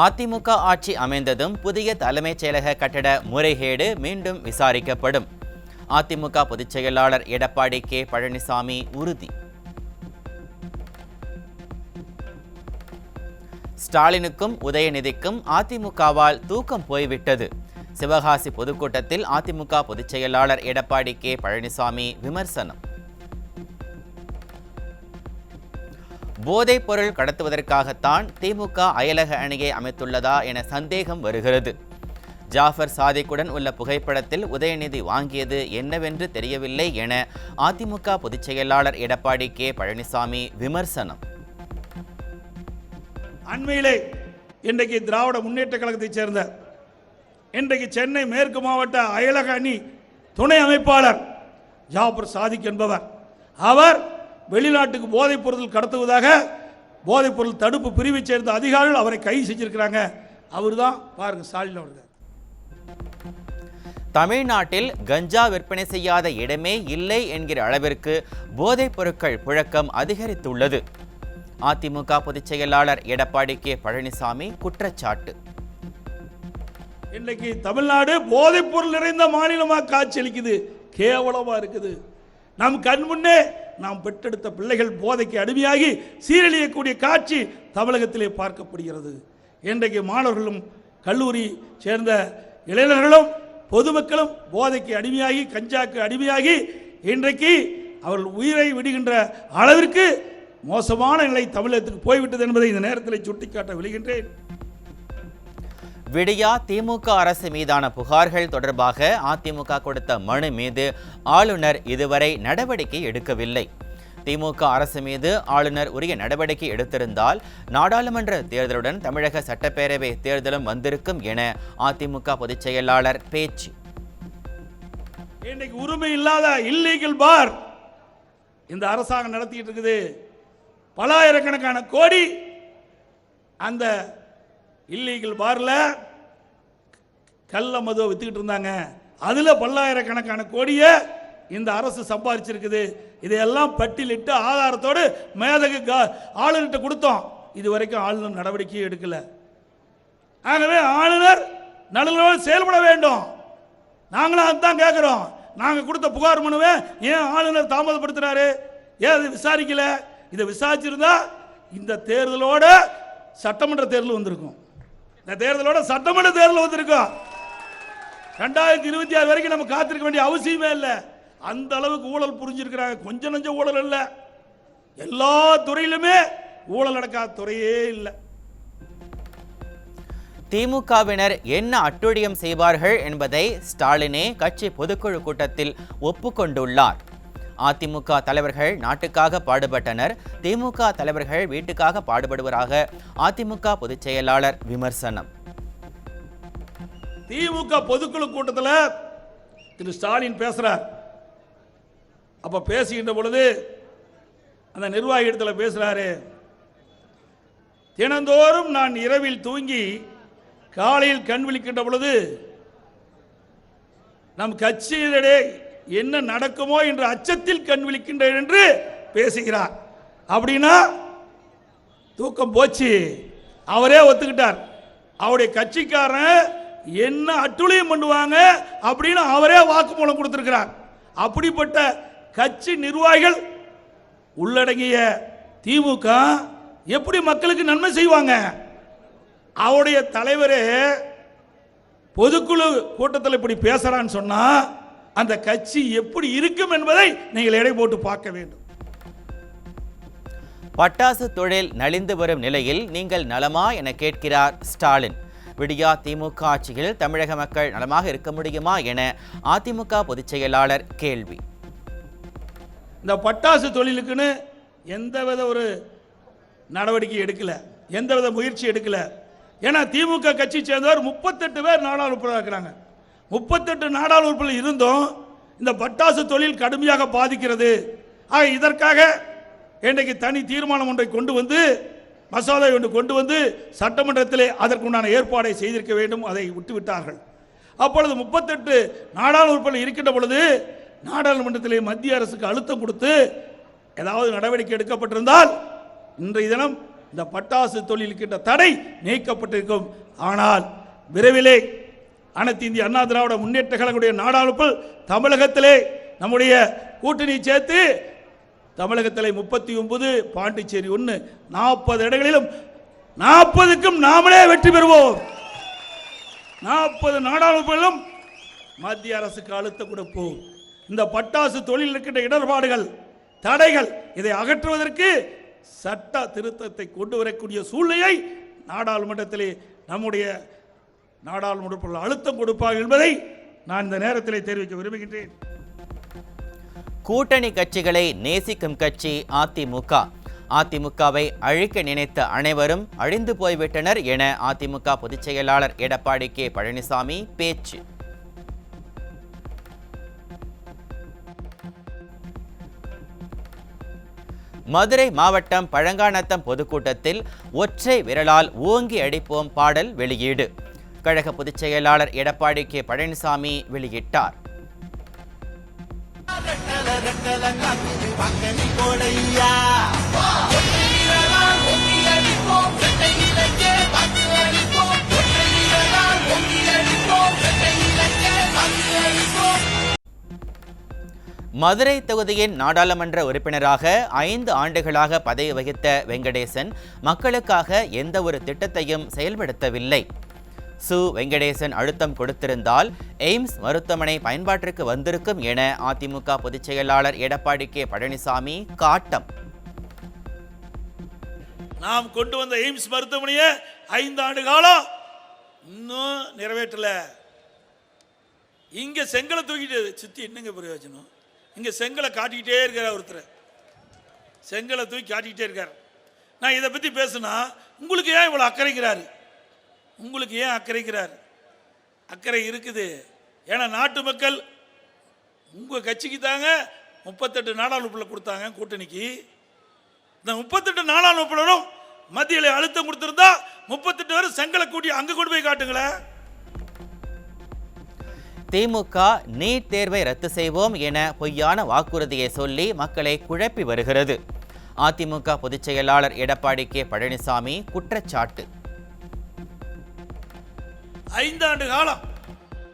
அதிமுக ஆட்சி அமைந்ததும் புதிய தலைமைச் செயலக கட்டட முறைகேடு மீண்டும் விசாரிக்கப்படும். அதிமுக பொதுச் செயலாளர் எடப்பாடி கே பழனிசாமி உறுதி. ஸ்டாலினுக்கும் உதயநிதிக்கும் அதிமுகவால் தூக்கம் போய்விட்டது. சிவகாசி பொதுக்கூட்டத்தில் அதிமுக பொதுச் செயலாளர் எடப்பாடி கே பழனிசாமி விமர்சனம். போதைப் பொருள் கடத்துவதற்காகத்தான் திமுக அயலக அணியை அமைத்துள்ளதா என சந்தேகம் வருகிறது. ஜாஃபர் சாதிக்குடன் உள்ள புகைப்படத்தில் உதயநிதி வாங்கியது என்னவென்று தெரியவில்லை என அதிமுக பொதுச் செயலாளர் எடப்பாடி கே பழனிசாமி விமர்சனம். அண்மையிலே இன்றைக்கு திராவிட முன்னேற்ற கழகத்தைச் சேர்ந்த இன்றைக்கு சென்னை மேற்கு மாவட்ட அயலக அணி துணை அமைப்பாளர் ஜாஃபர் சாதிக் என்பவர், அவர் வெளிநாட்டுக்கு போதைப் பொருள் கடத்துவதாக போதைப் பொருள் தடுப்பு பிரிவை சேர்ந்த அதிகாரிகள் அவரை கைது செஞ்சிருக்கிறாங்க. அவர் தான் பாருங்க ஸ்டாலின் அவர்கள். தமிழ்நாட்டில் கஞ்சா விற்பனை செய்யாத இடமே இல்லை என்கிற அளவிற்கு போதைப் பொருட்கள் புழக்கம் அதிகரித்துள்ளது. அதிமுக பொதுச் செயலாளர் எடப்பாடி கே பழனிசாமி குற்றச்சாட்டு. இன்றைக்கு தமிழ்நாடு போதைப் பொருள் நிறைந்த மாநிலமாக காட்சியளிக்குது. கேவலமா இருக்குது. நம் கண் முன்னே நாம் பெற்றெடுத்த பிள்ளைகள் போதைக்கு அடிமையாகி சீரழியக்கூடிய காட்சி தமிழகத்திலே பார்க்கப்படுகிறது. இன்றைக்கு மாணவர்களும் கல்லூரி சேர்ந்த இளைஞர்களும் பொதுமக்களும் போதைக்கு அடிமையாகி கஞ்சாக்கு அடிமையாகி இன்றைக்கு அவர்கள் உயிரை விடுகின்ற அளவிற்கு மோசமான நிலை தமிழகத்துக்கு போய்விட்டது என்பதை இந்த நேரத்தில் சுட்டிக்காட்ட விளைகின்றேன். விடியா திமுக அரசு மீதான புகார்கள் தொடர்பாக அதிமுக கொடுத்த மனு மீது ஆளுநர் இதுவரை நடவடிக்கை எடுக்கவில்லை. திமுக அரசு மீது ஆளுநர் உரிய நடவடிக்கை எடுத்திருந்தால் நாடாளுமன்ற தேர்தலுடன் தமிழக சட்டப்பேரவை தேர்தலும் வந்திருக்கும் என அதிமுக பொதுச் செயலாளர் பேச்சு. இன்றைக்கு உரிமை இல்லாத இல்லீகல் பார் இந்த அரசாங்கம் நடத்திட்டு இருக்குது. பலாயிரக்கணக்கான கோடி அந்த இல்லீகல் பார்ல கள்ள மதுவை வித்துக்கிட்டு இருந்தாங்க. அதுல பல்லாயிரக்கணக்கான கோடியை இந்த அரசு சம்பாதிச்சிருக்குது. இதையெல்லாம் பட்டியலிட்டு ஆதாரத்தோடு மேதகு ஆளுநர்கிட்ட கொடுத்தோம். இதுவரைக்கும் ஆளுநர் நடவடிக்கை எடுக்கல. ஆகவே ஆளுநர் நடுநிலையோடு செயல்பட வேண்டும். நாங்களும் அதுதான் கேட்கிறோம். நாங்கள் கொடுத்த புகார் மனுவை ஏன் ஆளுநர் தாமதப்படுத்துறாரு? ஏன் அதை விசாரிக்கல? இதை விசாரிச்சிருந்தா இந்த தேர்தலோட சட்டமன்ற தேர்தல் வந்திருக்கும். இந்த தேர்தலோட சட்டமன்ற தேர்தல் வந்திருக்கும். 2026 வரைக்கும் நம்ம காத்திருக்க வேண்டிய அவசியமே இல்லை. அந்த அளவுக்கு ஊழல் புரிஞ்சிருக்கிறாங்க. கொஞ்சம் நஞ்ச ஊழல் இல்லை, எல்லா துறையிலுமே ஊழல் நடக்காத துறையே இல்லை. திமுகவினர் என்ன அட்டுழியம் செய்வார்கள் என்பதை ஸ்டாலினே கட்சி பொதுக்குழு கூட்டத்தில் ஒப்புக்கொண்டுள்ளார். அதிமுக தலைவர்கள் நாட்டுக்காக பாடுபட்டனர், திமுக தலைவர்கள் வீட்டுக்காக பாடுபடுவதாக அதிமுக பொதுச் செயலாளர் விமர்சனம். திமுக பொதுக்குழு கூட்டத்தில் திரு ஸ்டாலின் பேசுறார். அப்ப பேசுகின்ற பொழுது அந்த நிர்வாகி இடத்துல பேசுறாரு, தினந்தோறும் நான் இரவில் தூங்கி காலையில் கண் விழிக்கின்ற பொழுது நம் கட்சியிலே என்ன நடக்குமோ என்ற அச்சத்தில் கண் விழிக்கின்றேன் என்று பேசுகிறார். அப்படின்னா தூக்கம் போச்சு. அவரே ஒத்துக்கிட்டார். அவருடைய கட்சிக்காரன் என்ன அட்டுழியம் பண்ணுவாங்க அப்படின்னு அவரே வாக்குமூலம் கொடுத்திருக்கிறார். அப்படிப்பட்ட கட்சி நிர்வாகிகள் உள்ளடங்கிய திமுக எப்படி மக்களுக்கு நன்மை செய்வாங்க? அவருடைய தலைவரே பொதுக்குழு கூட்டத்தில் இப்படி பேசுறான்னு சொன்னா அந்த கட்சி எப்படி இருக்கும் என்பதை நீங்கள் எடை போட்டு பார்க்க வேண்டும். பட்டாசு தொழில் நலிந்து வரும் நிலையில் நீங்கள் நலமா என கேட்கிறார் ஸ்டாலின். விடியா திமுக ஆட்சியில் தமிழக மக்கள் நலமாக இருக்க முடியுமா என அதிமுக பொதுச் செயலாளர் கேள்வி. இந்த பட்டாசு தொழிலுக்குன்னு எந்தவித ஒரு நடவடிக்கை எடுக்கல, எந்தவித முயற்சி எடுக்கல. ஏன்னா திமுக கட்சி சேர்ந்தவர் 38 பேர் நாடாளுமன்ற உறுப்பினராக இருக்கிறாங்க. 38 நாடாளுமன்ற உறுப்பினர் இருந்தும் இந்த பட்டாசு தொழில் கடுமையாக பாதிக்கிறது. இதற்காக இன்றைக்கு தனி தீர்மானம் ஒன்றை கொண்டு வந்து மசோதா ஒன்று கொண்டு வந்து சட்டமன்றத்திலே அதற்குண்டான ஏற்பாடை செய்திருக்க வேண்டும். அதை விட்டுவிட்டார்கள். அப்பொழுது 38 நாடாளுமன்ற உறுப்பினர் இருக்கின்ற பொழுது நாடாளுமன்றத்திலே மத்திய அரசுக்கு அழுத்தம் கொடுத்து ஏதாவது நடவடிக்கை எடுக்கப்பட்டிருந்தால் இன்றைய தினம் இந்த பட்டாசு தொழிலுக்கின்ற தடை நீக்கப்பட்டிருக்கும். ஆனால் விரைவிலே அனைத்து இந்திய அண்ணா திராவிட முன்னேற்ற கழகத்துடைய நாடாளுமன்ற தமிழகத்திலே நம்முடைய கூட்டணி சேர்த்து தமிழகத்திலே 39, பாண்டிச்சேரி 1, 40 இடங்களிலும் 40க்கும் நாமளே வெற்றி பெறுவோம். 40 நாடாளுமன்றம் மத்திய அரசுக்கு அழுத்தம் கொடுப்போம். இந்த பட்டாசு தொழில் இருக்கின்ற இடர்பாடுகள், தடைகள், இதை அகற்றுவதற்கு சட்ட திருத்தத்தை கொண்டு வரக்கூடிய சூழ்நிலையை நாடாளுமன்றத்திலே நம்முடைய நாடாளுமன்ற அழுத்தம் கொடுப்பார்கள் என்பதை நான் இந்த நேரத்தில் தெரிவிக்க விரும்புகின்றேன். கூட்டணி கட்சிகளை நேசிக்கும் கட்சி அதிமுக. அதிமுகவை அழிக்க நினைத்த அனைவரும் அழிந்து போய்விட்டனர் என அதிமுக பொதுச் செயலாளர் எடப்பாடி கே பழனிசாமி பேச்சு. மதுரை மாவட்டம் பழங்காநத்தம் பொதுக்கூட்டத்தில் ஒற்றை விரலால் ஓங்கி அடிப்போம் பாடல் வெளியீடு. கழக பொதுச் செயலாளர் எடப்பாடி கே பழனிசாமி வெளியிட்டார். மதுரை தொகுதியின் நாடாளுமன்ற உறுப்பினராக 5 ஆண்டுகளாக பதவி வகித்த வெங்கடேசன் மக்களுக்காக எந்த ஒரு திட்டத்தையும் செயல்படுத்தவில்லை. சு வெங்கடேசன் அழுத்தம் கொடுத்திருந்தால் எய்ம்ஸ் மருத்துவமனை பயன்பாட்டிற்கு வந்திருக்கும் என அதிமுக பொதுச் செயலாளர் எடப்பாடி கே பழனிசாமி காட்டம். நாம் கொண்டு வந்த எய்ம்ஸ் மருத்துவமனையை 5 ஆண்டு காலம் இன்னும் நிறைவேற்றல. இங்க செங்கலை தூக்கிட்டு சுத்தி என்னங்க பிரயோஜனம்? இங்க செங்கலை காட்டிக்கிட்டே இருக்கிறார் ஒருத்தர், செங்கலை தூக்கி காட்டிக்கிட்டே இருக்கார். நான் இதை பத்தி பேசுனா உங்களுக்கு ஏன் இவ்வளவு அக்கறைங்கிறாரு? உங்களுக்கு ஏன் அக்கறைங்கிறார்? அக்கறை இருக்குது. ஏன்னா நாட்டு மக்கள் உங்க கட்சிக்கு தாங்க 38 நாடாளுமன்ற கொடுத்தாங்க கூட்டணிக்கு. இந்த 38 நாடாளுமன்றம் மத்தியில் அழுத்தம் கொடுத்திருந்தா 38 பேர் செங்கலை கூட்டி அங்க கொண்டு போய் காட்டுங்களேன். திமுக நீட் தேர்வை ரத்து செய்வோம் என பொய்யான வாக்குறுதியை சொல்லி மக்களை குழப்பி வருகிறது. அதிமுக பொதுச் செயலாளர் எடப்பாடி கே பழனிசாமி குற்றச்சாட்டு. 5 ஆண்டு காலம்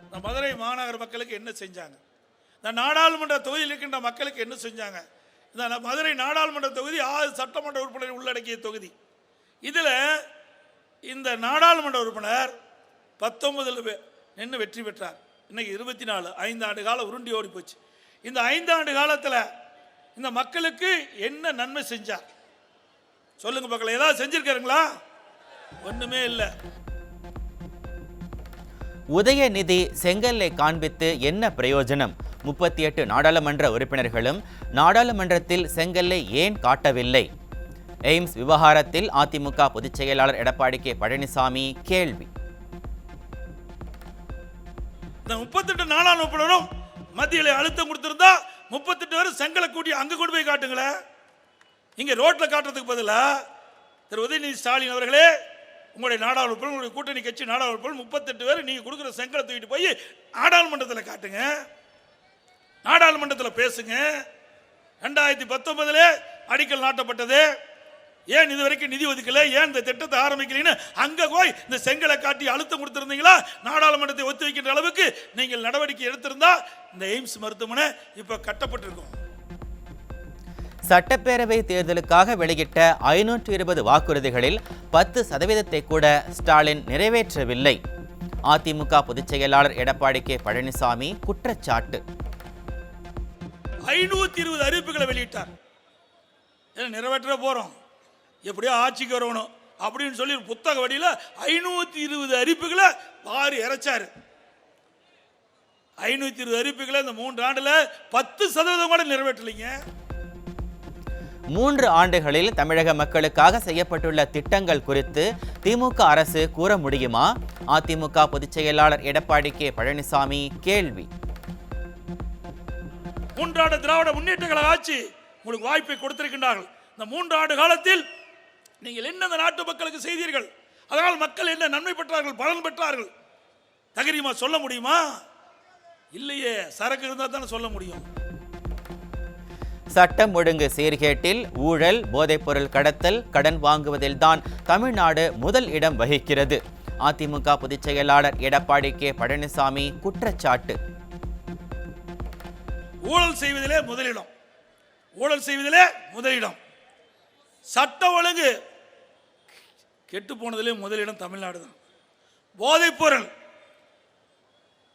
இந்த மதுரை மாநகர மக்களுக்கு என்ன செஞ்சாங்க? இந்த நாடாளுமன்ற தொகுதியில் இருக்கின்ற மக்களுக்கு என்ன செஞ்சாங்க? இந்த மதுரை நாடாளுமன்ற தொகுதி 6 சட்டமன்ற உறுப்பினர் உள்ளடக்கிய தொகுதி. இதில் இந்த நாடாளுமன்ற உறுப்பினர் 19 நின்று வெற்றி பெற்றார். இன்னைக்கு 24. 5 ஆண்டு காலம் உருண்டி ஓடி போச்சு. இந்த 5 ஆண்டு காலத்தில் இந்த மக்களுக்கு என்ன நன்மை செஞ்சார் சொல்லுங்க மக்கள். ஏதாவது செஞ்சிருக்காருங்களா? ஒண்ணுமே இல்லை. உதயநிதி செங்கல்லை காண்பித்து என்ன பிரயோஜனம்? 38 நாடாளுமன்ற உறுப்பினர்களும் நாடாளுமன்றத்தில் செங்கல்லை ஏன் காட்டவில்லை? எய்ம்ஸ் விவகாரத்தில் அதிமுக பொதுச் செயலாளர் எடப்பாடி கே பழனிசாமி கேள்வி. இந்த 38 நாடாளுமன்றம் மத்தியில் அழுத்தம் கொடுத்திருந்தா 38 பேர் செங்கலை கூட்டி அங்க கொண்டு போய் காட்டுங்களேன். இங்க ரோட்ல காட்டுறதுக்கு பதிலா திரு உதயநிதி ஸ்டாலின் அவர்களே, உங்களுடைய நாடாளுமன்றம், உங்களுடைய கூட்டணி கட்சி நாடாளுமன்றம் 38 பேர் நீங்க கொடுக்குற செங்கலை தூக்கிட்டு போய் நாடாளுமன்றத்தில் காட்டுங்க, நாடாளுமன்றத்தில் பேசுங்க. 2019 அடிக்கல் நாட்டப்பட்டது, ஏன் இது வரைக்கும் நிதி ஒதுக்கல, ஏன் இந்த திட்டத்தை ஆரம்பிக்கலன்னு அங்க போய் இந்த செங்கலை காட்டி அழுத்தம் கொடுத்திருந்தீங்களா? நாடாளுமன்றத்தை ஒத்தி வைக்கின்ற அளவுக்கு நீங்கள் நடவடிக்கை எடுத்திருந்தா இந்த எய்ம்ஸ் மருத்துவமனை இப்ப கட்டப்பட்டிருக்கும். சட்டப்பேரவை தேர்தலுக்காக வெளியிட்ட 520 வாக்குறுதிகளில் 10% கூட ஸ்டாலின் நிறைவேற்றவில்லை. அதிமுக பொதுச் செயலாளர் எடப்பாடி கே பழனிசாமி குற்றச்சாட்டு. 520 அறிவிப்புகளை வெளியிட்டார். நிறைவேற்ற போறோம், எப்படியோ ஆட்சிக்கு வரணும் அப்படின்னு சொல்லி புத்தக வடியில 520 அறிவிப்புகளை வாரி இறைச்சாரு. 520 அறிவிப்புகளை இந்த 3 ஆண்டுல 10% கூட நிறைவேற்றலைங்க. 3 ஆண்டுகளில் தமிழக மக்களுக்காக செய்யப்பட்டுள்ள திட்டங்கள் குறித்து திமுக அரசு கூற முடியுமா? அதிமுக பொதுச் செயலாளர் எடப்பாடி கே பழனிசாமி கேள்வி. 3 ஆண்டு திராவிட முன்னேற்ற கழக ஆட்சி உங்களுக்கு வாய்ப்பை கொடுத்திருக்கின்றார்கள். இந்த 3 ஆண்டு காலத்தில் நீங்கள் என்ன இந்த நாட்டு மக்களுக்கு செய்தீர்கள்? அதனால் மக்கள் என்ன நன்மை பெற்றார்கள், பலன் பெற்றார்கள்? தகுதியுமா சொல்ல முடியுமா? இல்லையே. சரக்கு இருந்தால் தானே சொல்ல முடியும். சட்டம் ஒழுங்கு சீர்கேட்டில் ஊழல், போதைப்பொருள் கடத்தல், கடன் வாங்குவதில்தான் தமிழ்நாடு முதல் இடம் வகிக்கிறது. அதிமுக பொதுச் செயலாளர் எடப்பாடி கே பழனிசாமி குற்றச்சாட்டு. ஊழல் செய்வதிலே முதலிடம், சட்ட ஒழுங்கு கெட்டு போனதிலே முதலிடம் தமிழ்நாடு தான். போதைப்பொருள்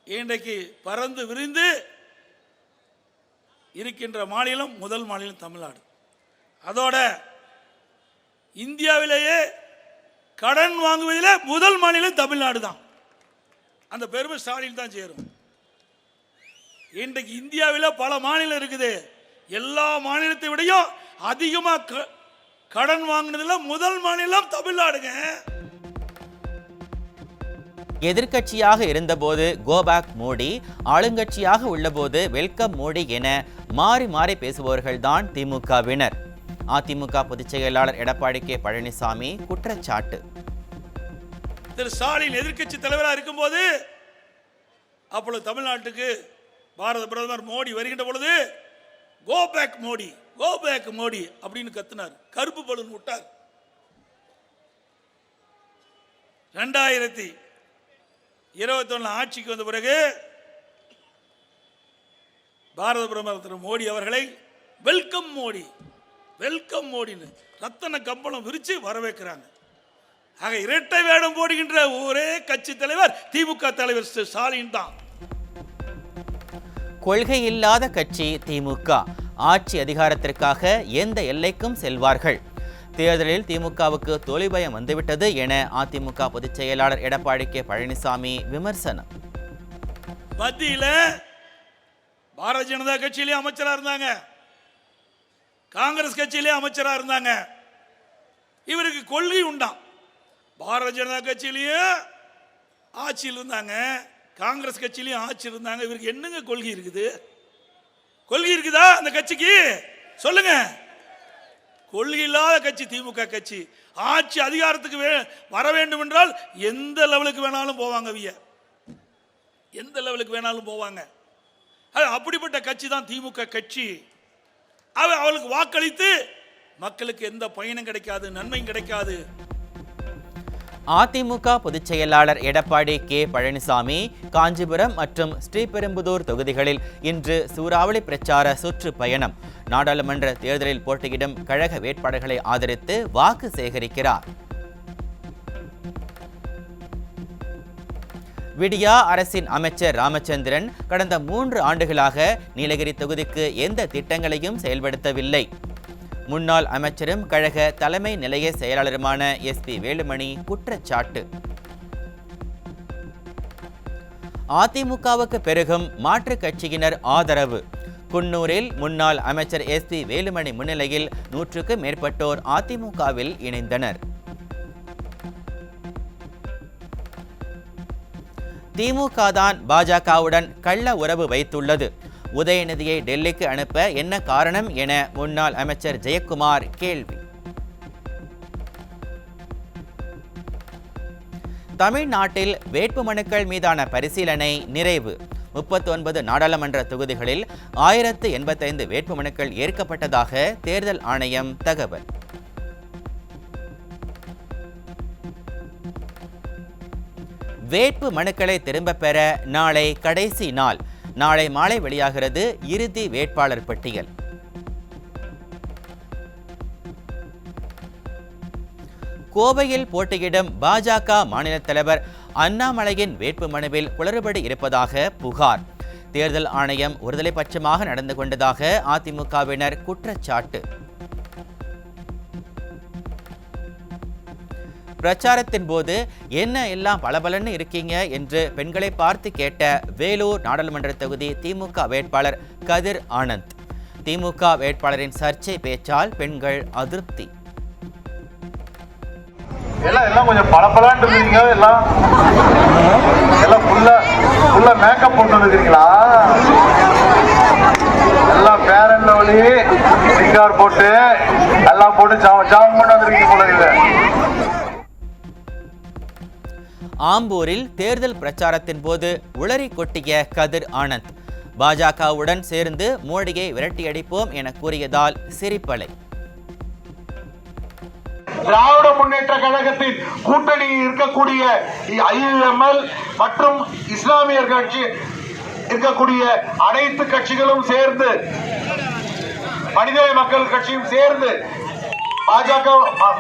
இன்றைக்கு பறந்து விரிந்து இருக்கின்ற மாநிலம் முதல் மாநிலம் தமிழ்நாடு. அதோட இந்தியாவிலேயே கடன் வாங்குவதிலே முதல் மாநிலம் தமிழ்நாடு தான். அந்த பெருமை ஸ்டாலின் தான் சேரும். இன்றைக்கு இந்தியாவில் பல மாநிலம் இருக்குது. எல்லா மாநிலத்தை விடையும் அதிகமாக கடன் வாங்கினதுல முதல் மாநிலம் தமிழ்நாடுங்க. எதிர்க்கட்சியாக இருந்தபோது கோபேக் மோடி, ஆளுங்கட்சியாக உள்ளபோது வெல்கம் மோடி என மாறி மாறி பேசுபவர்கள்தான் திமுகவினர். அதிமுக பொதுச் செயலாளர் எடப்பாடி கே பழனிசாமி குற்றச்சாட்டு. திரு ஸ்டாலின் எதிர்க்கட்சி தலைவராக இருக்கும்போது அப்பொழுது தமிழ்நாட்டுக்கு பாரத பிரதமர் மோடி வருகின்ற பொழுது கோபேக் மோடி அப்படின்னு கத்தினார், கருப்பு பலூன் விட்டார். 2021 ஆட்சிக்கு வந்த பிறகு பாரத பிரதமர் திரு மோடி அவர்களை வெல்கம் மோடின்னு ரத்தன கம்பளம் விரிச்சு வரவேற்கிறாங்க. ஆக இரட்டை வேடம் போடுகின்ற ஒரே கட்சி தலைவர் திமுக தலைவர் ஸ்டாலின் தான். கொள்கை இல்லாத கட்சி திமுக. ஆட்சி அதிகாரத்திற்காக எந்த எல்லைக்கும் செல்வார்கள். தேர்தலில் திமுகவுக்கு தோல்வி பயம் வந்துவிட்டது என அதிமுக பொதுச் செயலாளர் எடப்பாடி கே பழனிசாமி விமர்சனம். மத்தியில் பாரதிய ஜனதா கட்சியிலே அமைச்சராக இருந்தாங்க, காங்கிரஸ் கட்சியிலே அமைச்சராக இருந்தாங்க. இவருக்கு கொள்கை உண்டாம். பாரதிய ஜனதா கட்சியிலேயும் ஆட்சியில் இருந்தாங்க, காங்கிரஸ் கட்சியிலையும் ஆட்சி இருந்தாங்க. இவருக்கு என்னங்க கொள்கை இருக்குது? கொள்கை இருக்குதா அந்த கட்சிக்கு? சொல்லுங்க. கொள்கை இல்லாத கட்சி திமுக கட்சி. ஆட்சி அதிகாரத்துக்கு வர வேண்டும் என்றால் எந்த லெவலுக்கு வேணாலும் போவாங்க, எந்த லெவலுக்கு வேணாலும் போவாங்க. அப்படிப்பட்ட கட்சி தான் திமுக கட்சி. அவளுக்கு வாக்களித்து மக்களுக்கு எந்த பயனும் கிடைக்காது, நன்மையும் கிடைக்காது. அதிமுக பொதுச் செயலாளர் எடப்பாடி கே பழனிசாமி காஞ்சிபுரம் மற்றும் ஸ்ரீபெரும்புதூர் தொகுதிகளில் இன்று சூறாவளி பிரச்சார சுற்றுப்பயணம். நாடாளுமன்ற தேர்தலில் போட்டியிடும் கழக வேட்பாளர்களை ஆதரித்து வாக்கு சேகரிக்கிறார். விடியா அரசின் அமைச்சர் ராமச்சந்திரன் கடந்த 3 ஆண்டுகளாக நீலகிரி தொகுதிக்கு எந்த திட்டங்களையும் செயல்படுத்தவில்லை. முன்னாள் அமைச்சரும் கழக தலைமை நிலைய செயலாளருமான SP வேலுமணி குற்றச்சாட்டு. அதிமுகவுக்கு பெருகும் மாற்றுக் கட்சியினர் ஆதரவு. குன்னூரில் முன்னாள் அமைச்சர் SP வேலுமணி முன்னிலையில் 100க்கும் மேற்பட்டோர் அதிமுகவில் இணைந்தனர். திமுக தான் பாஜகவுடன் கள்ள உறவு வைத்துள்ளது. உதயநிதியை டெல்லிக்கு அனுப்ப என்ன காரணம் என முன்னாள் அமைச்சர் ஜெயக்குமார் கேள்வி. தமிழ்நாட்டில் வேட்புமனுக்கள் மீதான பரிசீலனை நிறைவு. 39 நாடாளுமன்ற தொகுதிகளில் 1085 வேட்புமனுக்கள் ஏற்கப்பட்டதாக தேர்தல் ஆணையம் தகவல். வேட்பு மனுக்களை திரும்ப பெற நாளை கடைசி நாள். நாளை மாலை வெளியாகிறது இறுதி வேட்பாளர் பட்டியல். கோவையில் போட்டியிடும் பாஜக மாநில தலைவர் அண்ணாமலையின் வேட்புமனுவில் குளறுபடி இருப்பதாக புகார். தேர்தல் ஆணையம் ஒருதலைபட்சமாக நடந்து கொண்டதாக அதிமுகவினர் குற்றச்சாட்டு. பிரச்சாரத்தின் போது என்ன எல்லாம் பளபளன்னு இருக்கீங்க என்று பெண்களை பார்த்து கேட்ட வேலூர் நாடாளுமன்ற தொகுதி திமுக வேட்பாளர் கதிர் ஆனந்த். திமுக வேட்பாளரின் சர்ச்சை பேச்சால் பெண்கள் அதிருப்தி. எல்லாம் கொஞ்சம் பளபளன்னு இருக்கீங்க, எல்லாம் ஃபுல்லா மேக்கப் போட்டு வந்துருக்கீங்களா? எல்லாம் ஃபேர் அண்ட் லவ்லி சிங்கார் போட்டு எல்லாம் போட்டு ஜாம் பண்ணி வந்துருக்கீங்க போல இது. ஆம்பூரில் தேர்தல் பிரச்சாரத்தின் போது உளறி கொட்டிய கதிர் ஆனந்த். பாஜகவுடன் சேர்ந்து மோடியை விரட்டியடிப்போம் என கூறியதால் சிரிப்பலை. திராவிட முன்னேற்ற கழகத்தின் கூட்டணியில் இருக்கக்கூடிய IUML மற்றும் இஸ்லாமியர் கட்சி இருக்கக்கூடிய அனைத்து கட்சிகளும் சேர்ந்து, மனித மக்கள் கட்சியும் சேர்ந்து,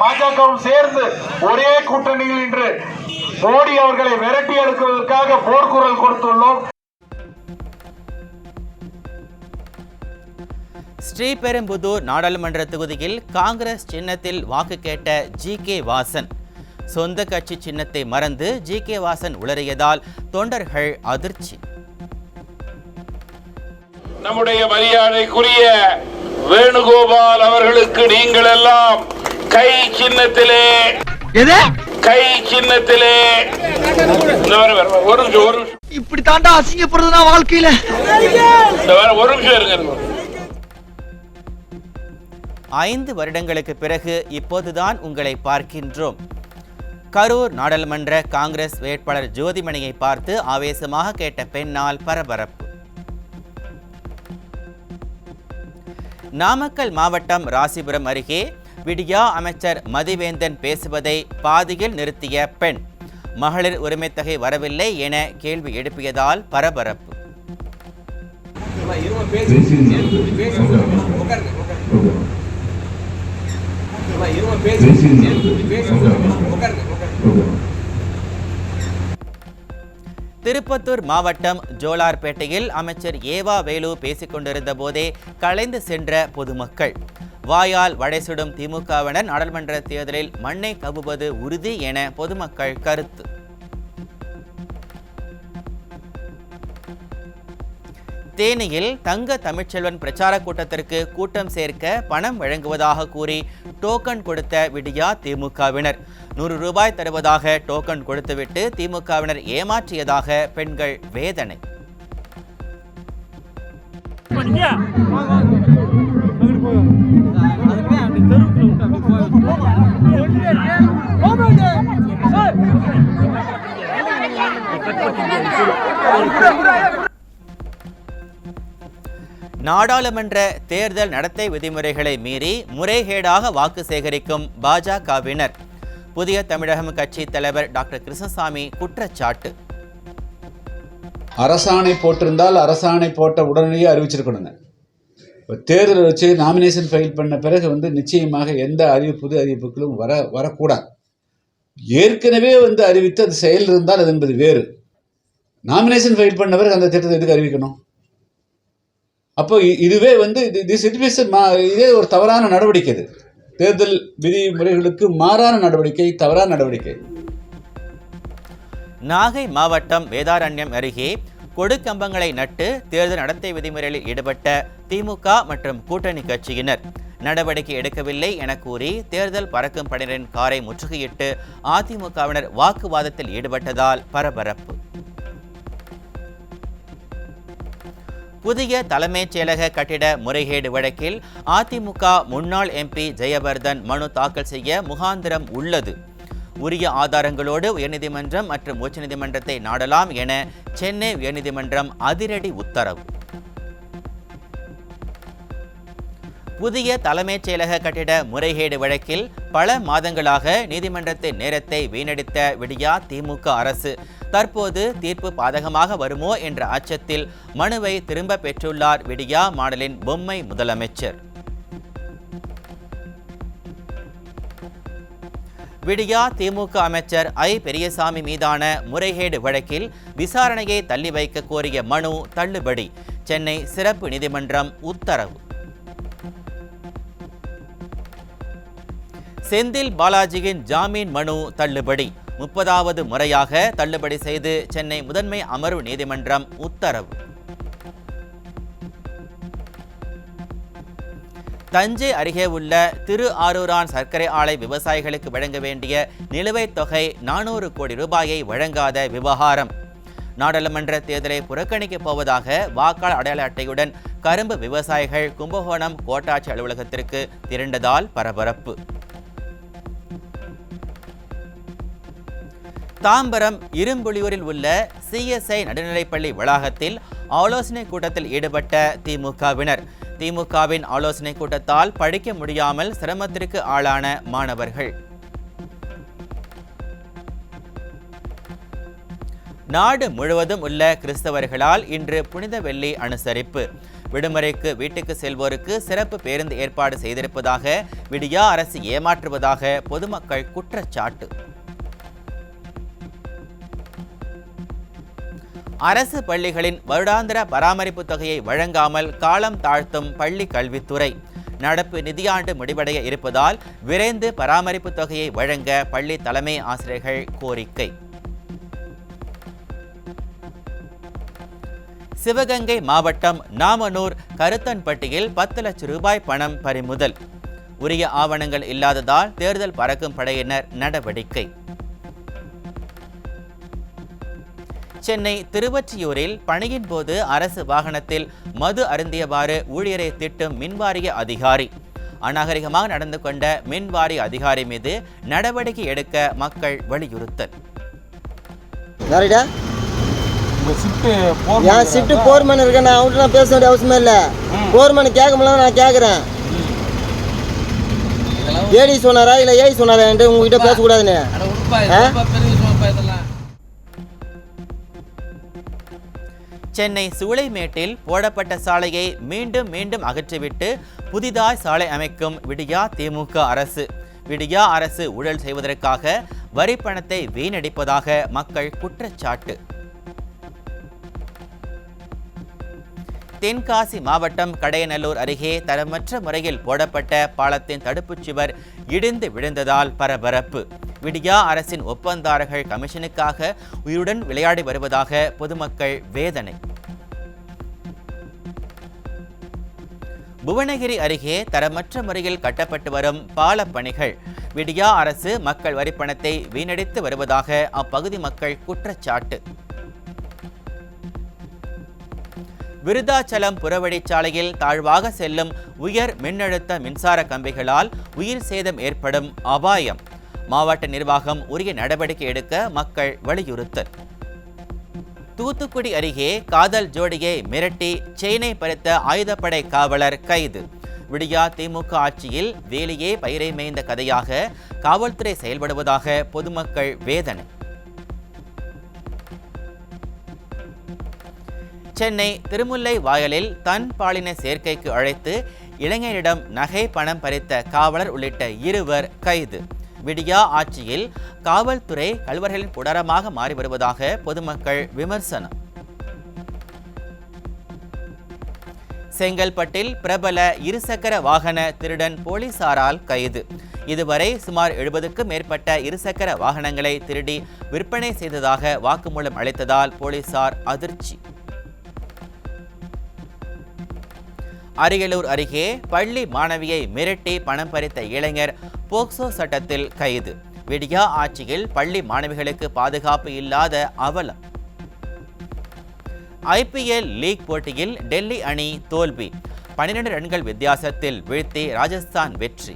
பாஜகவும் சேர்ந்து ஒரே கூட்டணியில் இன்று மோடி அவர்களை விரட்டி எடுப்பதற்காக போர்க்குரல் கொடுத்துள்ளோம். ஸ்ரீபெரும்புதூர் நாடாளுமன்ற தொகுதியில் காங்கிரஸ் சின்னத்தில் வாக்கு கேட்ட GK வாசன். சொந்த கட்சி சின்னத்தை மறந்து GK வாசன் உளறியதால் தொண்டர்கள் அதிர்ச்சி. நம்முடைய மரியாதைக்குரிய வேணுகோபால் அவர்களுக்கு நீங்கள் எல்லாம் கை சின்னத்திலே இப்படி தாண்டா அசிங்கப்படுறதுனா வாழ்க்கையில ஒரு நிமிஷம் இருங்க. 5 வருடங்களுக்கு பிறகு இப்போதுதான் உங்களை பார்க்கின்றோம். கரூர் நாடாளுமன்ற காங்கிரஸ் வேட்பாளர் ஜோதிமணியை பார்த்து ஆவேசமாக கேட்ட பெண்ணால் பரபரப்பு. நாமக்கல் மாவட்டம் ராசிபுரம் அருகே விடியா அமைச்சர் மதிவேந்தன் பேசுவதை பாதியில் நிறுத்திய பெண் மகளிர் உரிமைத்தொகை வரவில்லை என கேள்வி எழுப்பியதால் பரபரப்பு. திருப்பத்தூர் மாவட்டம் ஜோலார்பேட்டையில் அமைச்சர் ஏவா வேலு பேசிக் கொண்டிருந்த போதே கலைந்து சென்ற பொதுமக்கள். வாயால் வடைசுடும் திமுகவினர் நாடாளுமன்ற தேர்தலில் மண்ணை கவுவது உறுதி என பொதுமக்கள் கருத்து. தேனியில் தங்க தமிழ்ச்செல்வன் பிரச்சார கூட்டத்திற்கு கூட்டம் சேர்க்க பணம் வழங்குவதாக கூறி டோக்கன் கொடுத்த விடியா திமுகவினர் 100 ரூபாய் தருவதாக டோக்கன் கொடுத்துவிட்டு திமுகவினர் ஏமாற்றியதாக பெண்கள் வேதனை. நாடாளுமன்ற தேர்தல் நடத்தை விதிமுறைகளை மீறி முறைகேடாக வாக்கு சேகரிக்கும் பாஜகவினர். புதிய தமிழகம் கட்சி தலைவர் டாக்டர் கிருஷ்ணசாமி குற்றச்சாட்டு. அரசாணை போட்டிருந்தால் அரசாணை போட்ட உடனடியே அறிவிச்சிருக்கணுங்க. தேர்தல் வச்சு நாமினேஷன் ஃபைல் பண்ண பிறகு நிச்சயமாக எந்த புது அறிவிப்புகளும் வரக்கூடாது. ஏற்கனவே அறிவித்து அது செயல் இருந்தால் அது என்பது வேறு. நாமினேஷன் ஃபைல் பண்ண பிறகு அந்த திட்டத்தை எதுக்கு அறிவிக்கணும்? அப்போ இதுவே இதே ஒரு தவறான நடவடிக்கை. இது தேர்தல் விதிமுறைகளுக்கு மாறான நடவடிக்கை, தவறான நடவடிக்கை. நாகை மாவட்டம் வேதாரண்யம் அருகே கொடுக்கம்பங்களை நட்டு தேர்தல் நடத்தை விதிமுறைகளில் ஈடுபட்ட திமுக மற்றும் கூட்டணி கட்சியினர் நடவடிக்கை எடுக்கவில்லை என கூறி தேர்தல் பறக்கும் படையினரின் காரை முற்றுகையிட்டு அதிமுகவினர் வாக்குவாதத்தில் ஈடுபட்டதால் பரபரப்பு. புதிய தலைமைச் செயலக கட்டிட முறைகேடு வழக்கில் அதிமுக முன்னாள் MP ஜெயவர்தன் மனு தாக்கல் செய்ய முகாந்திரம் உள்ளது. உரிய ஆதாரங்களோடு உயர்நீதிமன்றம் மற்றும் உச்சநீதிமன்றத்தை நாடலாம் என சென்னை உயர்நீதிமன்றம் அதிரடி உத்தரவு. புதிய தலைமைச் செயலக கட்டிட முறைகேடு வழக்கில் பல மாதங்களாக நீதிமன்றத்தின் நேரத்தை வீணடித்த விடியா திமுக அரசு தற்போது தீர்ப்பு பாதகமாக வருமோ என்ற அச்சத்தில் மனுவை திரும்ப பெற்றுள்ளார் விடியா மாடலின் பொம்மை முதலமைச்சர். விடியா திமுக அமைச்சர் பெரியசாமி மீதான முறைகேடு வழக்கில் விசாரணையை தள்ளி வைக்க கோரிய மனு தள்ளுபடி. சென்னை சிறப்பு நீதிமன்றம் உத்தரவு. செந்தில் பாலாஜியின் ஜாமீன் மனு தள்ளுபடி. 30வது முறையாக தள்ளுபடி செய்து சென்னை முதன்மை அமர்வு நீதிமன்றம் உத்தரவு. தஞ்சை அருகே உள்ள திரு ஆரூரான் சர்க்கரை ஆலை விவசாயிகளுக்கு வழங்க வேண்டிய நிலுவைத் தொகை 400 கோடி ரூபாயை வழங்காத விவகாரம். நாடாளுமன்ற தேர்தலை புறக்கணிக்கப் போவதாக வாக்காளர் அடையாள அட்டையுடன் கரும்பு விவசாயிகள் கும்பகோணம் கோட்டாட்சி அலுவலகத்திற்கு திரண்டதால் பரபரப்பு. தாம்பரம் இரும்புலியூரில் உள்ள CSI நடுநிலைப்பள்ளி வளாகத்தில் ஆலோசனை கூட்டத்தில் ஈடுபட்ட திமுகவினர். திமுகவின் ஆலோசனை கூட்டத்தால் படிக்க முடியாமல் சிரமத்திற்கு ஆளான மாணவர்கள். நாடு முழுவதும் உள்ள கிறிஸ்தவர்களால் இன்று புனித வெள்ளி அனுசரிப்பு. விடுமுறைக்கு வீட்டுக்கு செல்வோருக்கு சிறப்பு பேருந்து ஏற்பாடு செய்திருப்பதாக விடியா அரசு ஏமாற்றுவதாக பொதுமக்கள் குற்றச்சாட்டு. அரசு பள்ளிகளின் வருடாந்திர பராமரிப்பு தொகையை வழங்காமல் காலம் தாழ்த்தும் பள்ளி கல்வித்துறை. நடப்பு நிதியாண்டு முடிவடைய இருப்பதால் விரைந்து பராமரிப்பு தொகையை வழங்க பள்ளி தலைமை ஆசிரியர்கள் கோரிக்கை. சிவகங்கை மாவட்டம் நாமனூர் கருத்தன்பட்டியில் 10 லட்சம் ரூபாய் பணம் பறிமுதல். உரிய ஆவணங்கள் இல்லாததால் தேர்தல் பறக்கும் படையினர் நடவடிக்கை. சென்னை திருவொற்றியூரில் பணியின் போது அரசு வாகனத்தில் மது அருந்தியவாறு ஊழியரை திட்டும் மின்வாரிய அதிகாரி. அநாகரிகமாக நடந்து கொண்ட மின்வாரிய அதிகாரி மீது நடவடிக்கை எடுக்க மக்கள் வலியுறுத்தல். என் ஷிஃப்ட் போர்மேன் இருக்கேன், நான் அவன்கிட்ட நான் பேச வேண்டிய அவசியமே இல்லை. போர்மேன் கேட்க முடியல, நான் கேட்குறேன். ஏடி சொன்னாரா இல்லை ஏடி சொன்னாரா என்று உங்ககிட்ட பேசக்கூடாதுன்னு. சென்னை சூளைமேட்டில் போடப்பட்ட சாலையை மீண்டும் மீண்டும் அகற்றிவிட்டு புதிதாய் சாலை அமைக்கும் விடியா திமுக அரசு. விடியா அரசு ஊழல் செய்வதற்காக வரி பணத்தை வீணடிப்பதாக மக்கள் குற்றச்சாட்டு. தென்காசி மாவட்டம் கடையநல்லூர் அருகே தரமற்ற முறையில் போடப்பட்ட பாலத்தின் தடுப்புச் சுவர் இடிந்து விழுந்ததால் பரபரப்பு. விடியா அரசின் ஒப்பந்தாரர்கள் கமிஷனுக்காக உயிருடன் விளையாடி வருவதாக பொதுமக்கள் வேதனை. புவனகிரி அருகே தரமற்ற முறையில் கட்டப்பட்டு வரும் பால பணிகள். விடியா அரசு மக்கள் வரிப்பணத்தை வீணடித்து வருவதாக அப்பகுதி மக்கள் குற்றச்சாட்டு. விருதாச்சலம் புறவழிச்சாலையில் தாழ்வாக செல்லும் உயர் மின்னழுத்த மின்சார கம்பிகளால் உயிர் சேதம் ஏற்படும் அபாயம். மாவட்ட நிர்வாகம் உரிய நடவடிக்கை எடுக்க மக்கள் வலியுறுத்தல். தூத்துக்குடி அருகே காதல் ஜோடியை மிரட்டி செயினை பறித்த ஆயுதப்படை காவலர் கைது. விடியா திமுக ஆட்சியில் வேலையே பயிரை மேய்ந்த கதையாக காவல்துறை செயல்படுவதாக பொதுமக்கள் வேதனை. சென்னை திருமுல்லை வாயலில் தன் பாலின சேர்க்கைக்கு அழைத்து இளைஞரிடம் நகை பணம் பறித்த காவலர் உள்ளிட்ட 2 கைது. விடியா ஆட்சியில் காவல்துறை கள்வர்களின் கூடாரமாக மாறி வருவதாக பொதுமக்கள் விமர்சனம். செங்கல்பட்டில் பிரபல இருசக்கர வாகன திருடன் போலீசாரால் கைது. இதுவரை சுமார் 70க்கும் மேற்பட்ட இருசக்கர வாகனங்களை திருடி விற்பனை செய்ததாக வாக்குமூலம் அளித்ததால் போலீசார் அதிர்ச்சி. அரியலூர் அருகே பள்ளி மாணவியை மிரட்டி பணம் பறித்த இளைஞர் போக்சோ சட்டத்தில் கைது. விடியா ஆட்சியில் பள்ளி மாணவிகளுக்கு பாதுகாப்பு இல்லாத அவலம். IPL லீக் போட்டியில் டெல்லி அணி தோல்வி. 12 ரன்கள் வித்தியாசத்தில் வீழ்த்தி ராஜஸ்தான் வெற்றி.